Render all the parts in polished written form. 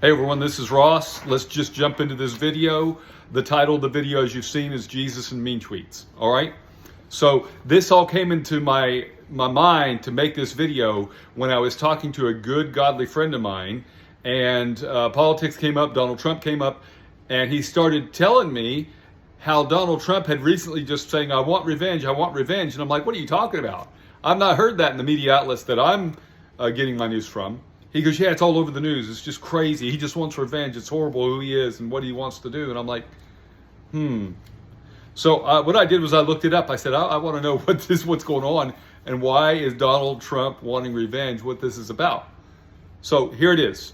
Hey everyone, this is Ross. Let's just jump into this video. The title of the video, as you've seen, is Jesus and Mean Tweets. All right? So this all came into my mind to make this video when I was talking to a good, godly friend of mine, and politics came up, Donald Trump came up, and he started telling me how Donald Trump had recently just saying, I want revenge. And I'm like, what are you talking about? I've not heard that in the media outlets that I'm getting my news from. He goes, yeah, it's all over the news. It's just crazy. He just wants revenge. It's horrible who he is and what he wants to do. And I'm like, So what I did was I looked it up. I said, I want to know what's going on and why is Donald Trump wanting revenge, what this is about. So here it is.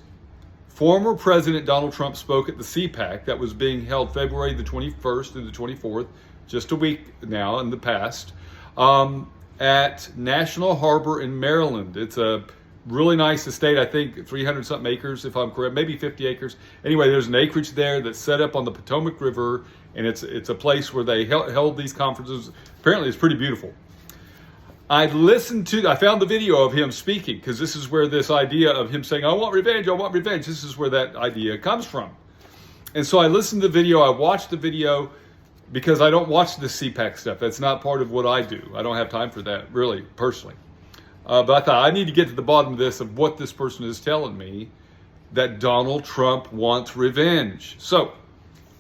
Former President Donald Trump spoke at the CPAC that was being held February the 21st through the 24th, just a week now in the past, at National Harbor in Maryland. It's a really nice estate, I think 300 something acres, if I'm correct, maybe 50 acres. Anyway, there's an acreage there that's set up on the Potomac River, and it's a place where they held these conferences. Apparently, it's pretty beautiful. I found the video of him speaking, because this is where this idea of him saying, I want revenge, this is where that idea comes from. And so I listened to the video, I watched the video, because I don't watch the CPAC stuff. That's not part of what I do. I don't have time for that, really, personally. But I thought I need to get to the bottom of this, of what this person is telling me, that Donald Trump wants revenge. So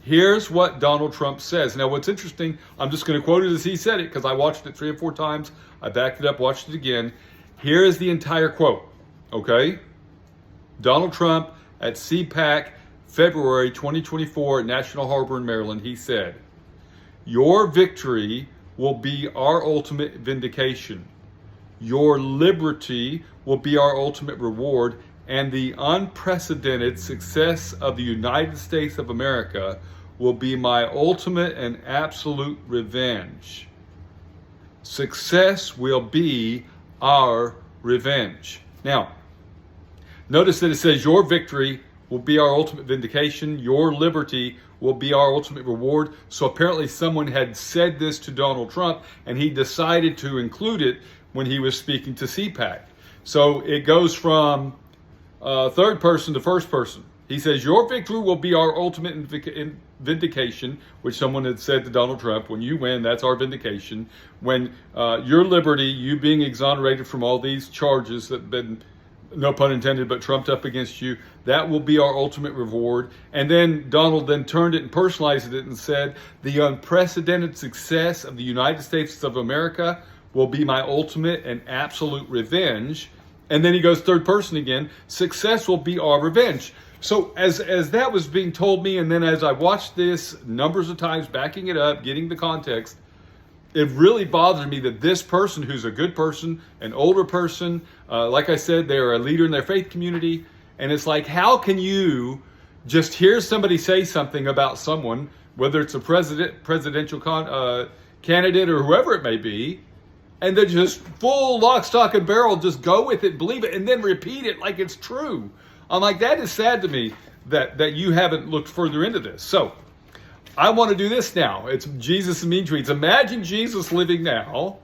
here's what Donald Trump says. Now, what's interesting, I'm just going to quote it as he said it, because I watched it 3 or 4 times. I backed it up, watched it again. Here is the entire quote, okay? Donald Trump at CPAC, February 2024 at National Harbor in Maryland, he said, "Your victory will be our ultimate vindication. Your liberty will be our ultimate reward, and the unprecedented success of the United States of America will be my ultimate and absolute revenge." Success will be our revenge. Now, notice that it says your victory will be our ultimate vindication. Your liberty will be our ultimate reward. So apparently someone had said this to Donald Trump, and he decided to include it when he was speaking to CPAC. So it goes from third person to first person. He says, your victory will be our ultimate vindication, which someone had said to Donald Trump. When you win, that's our vindication. When your liberty, you being exonerated from all these charges that have been, no pun intended, but trumped up against you, that will be our ultimate reward. And then Donald then turned it and personalized it and said, the unprecedented success of the United States of America will be my ultimate and absolute revenge. And then he goes third person again, success will be our revenge. So as that was being told me, and then as I watched this numbers of times, backing it up, getting the context, it really bothered me that this person, who's a good person, an older person, like I said, they're a leader in their faith community, and it's like, how can you just hear somebody say something about someone, whether it's a presidential candidate or whoever it may be, and then just full lock, stock, and barrel, just go with it, believe it, and then repeat it like it's true. I'm like, that is sad to me that you haven't looked further into this. So I want to do this now. It's Jesus and Mean Tweets. Imagine Jesus living now,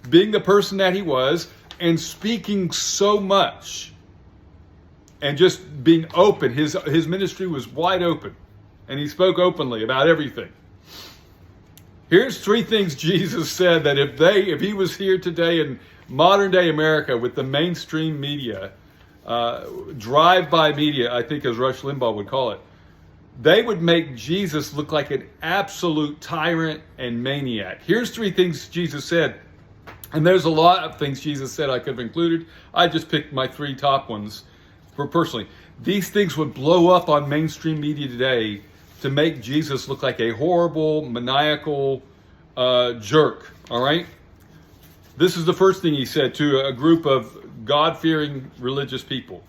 being the person that he was, and speaking so much, and just being open. His ministry was wide open, and he spoke openly about everything. Here's 3 things Jesus said that if he was here today in modern day America with the mainstream media, drive-by media, I think as Rush Limbaugh would call it, they would make Jesus look like an absolute tyrant and maniac. Here's 3 things Jesus said. And there's a lot of things Jesus said I could have included. I just picked my 3 top ones for personally. These things would blow up on mainstream media today to make Jesus look like a horrible, maniacal jerk, all right? This is the first thing he said to a group of God-fearing religious people.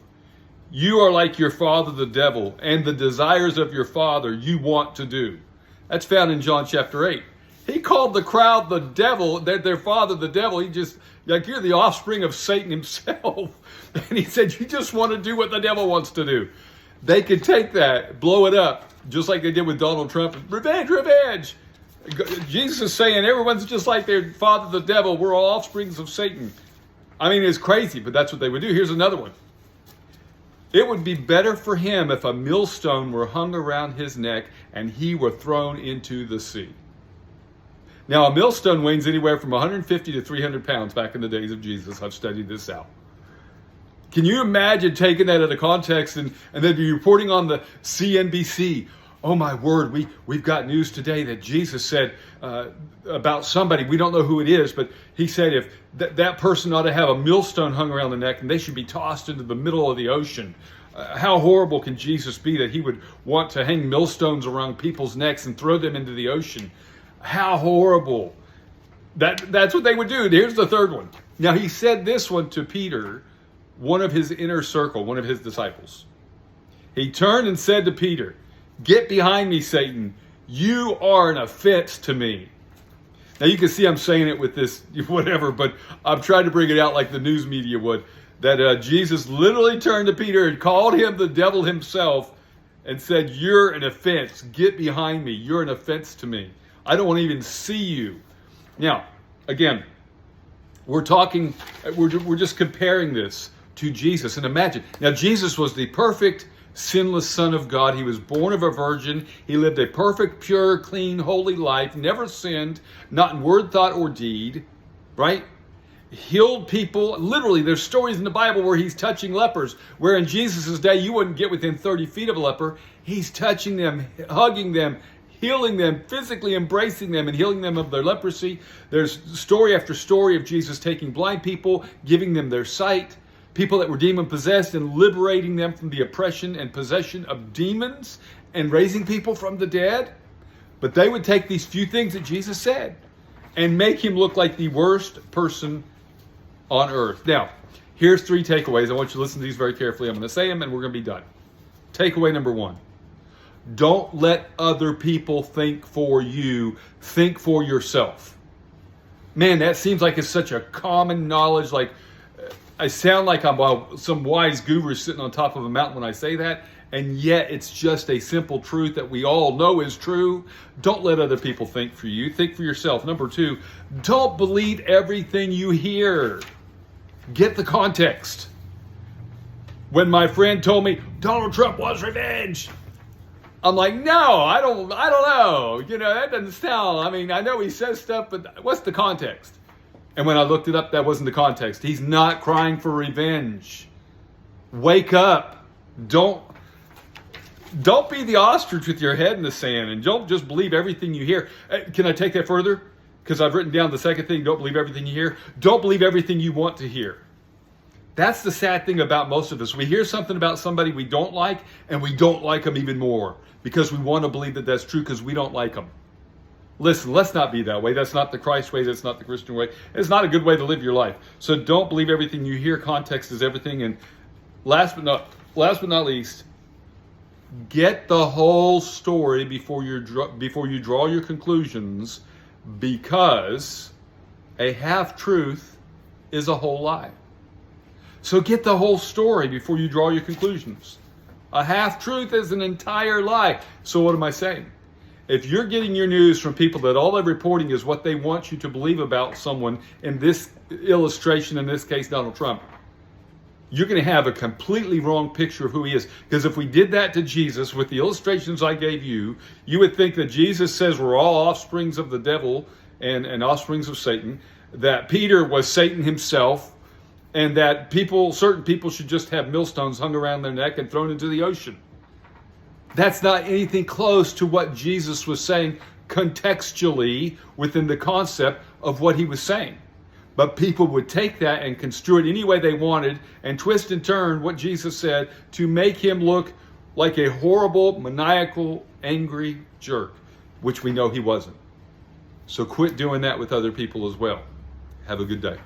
You are like your father, the devil, and the desires of your father you want to do. That's found in John chapter 8. He called the crowd the devil, their father the devil. He just, like, you're the offspring of Satan himself. And he said, you just want to do what the devil wants to do. They could take that, blow it up, just like they did with Donald Trump. Revenge, revenge. Jesus is saying everyone's just like their father, the devil. We're all offsprings of Satan. I mean, it's crazy, but that's what they would do. Here's another one. It would be better for him if a millstone were hung around his neck and he were thrown into the sea. Now, a millstone weighs anywhere from 150 to 300 pounds back in the days of Jesus. I've studied this out. Can you imagine taking that out of context and then be reporting on the CNBC? Oh my word, we've got news today that Jesus said about somebody, we don't know who it is, but he said if that person ought to have a millstone hung around the neck and they should be tossed into the middle of the ocean. How horrible can Jesus be that he would want to hang millstones around people's necks and throw them into the ocean? How horrible. That's what they would do. Here's the third one. Now he said this one to Peter, one of his inner circle, one of his disciples. He turned and said to Peter, "Get behind me, Satan. You are an offense to me." Now you can see I'm saying it with this whatever, but I'm trying to bring it out like the news media would. That Jesus literally turned to Peter and called him the devil himself and said, "You're an offense. Get behind me. You're an offense to me. I don't want to even see you." Now, again, we're just comparing this to Jesus. And imagine, now Jesus was the perfect, sinless Son of God. He was born of a virgin. He lived a perfect, pure, clean, holy life, never sinned, not in word, thought, or deed, right? Healed people. Literally, there's stories in the Bible where he's touching lepers, where in Jesus' day, you wouldn't get within 30 feet of a leper. He's touching them, hugging them, healing them, physically embracing them and healing them of their leprosy. There's story after story of Jesus taking blind people, giving them their sight, people that were demon-possessed and liberating them from the oppression and possession of demons and raising people from the dead. But they would take these few things that Jesus said and make him look like the worst person on earth. Now, here's 3 takeaways. I want you to listen to these very carefully. I'm going to say them and we're going to be done. Takeaway number 1. Don't let other people think for you. Think for yourself. Man, that seems like it's such a common knowledge. Like I sound like I'm some wise guru sitting on top of a mountain when I say that. And yet it's just a simple truth that we all know is true. Don't let other people think for you. Think for yourself. Number 2, don't believe everything you hear. Get the context. When my friend told me Donald Trump wants revenge, I'm like, no, I don't know. You know, that doesn't sound, I mean, I know he says stuff, but what's the context? And when I looked it up, that wasn't the context. He's not crying for revenge. Wake up. Don't be the ostrich with your head in the sand, and don't just believe everything you hear. Can I take that further? Because I've written down the second thing, don't believe everything you hear. Don't believe everything you want to hear. That's the sad thing about most of us. We hear something about somebody we don't like, and we don't like them even more because we want to believe that that's true because we don't like them. Listen, let's not be that way. That's not the Christ way. That's not the Christian way. It's not a good way to live your life. So don't believe everything you hear. Context is everything. And last but not least, get the whole story before you draw your conclusions, because a half-truth is a whole lie. So get the whole story before you draw your conclusions. A half-truth is an entire lie. So what am I saying? If you're getting your news from people that all they're reporting is what they want you to believe about someone, in this illustration, in this case, Donald Trump, you're going to have a completely wrong picture of who he is. Because if we did that to Jesus with the illustrations I gave you, you would think that Jesus says we're all offsprings of the devil and offsprings of Satan, that Peter was Satan himself, and that certain people should just have millstones hung around their neck and thrown into the ocean. That's not anything close to what Jesus was saying contextually within the concept of what he was saying. But people would take that and construe it any way they wanted and twist and turn what Jesus said to make him look like a horrible, maniacal, angry jerk, which we know he wasn't. So quit doing that with other people as well. Have a good day.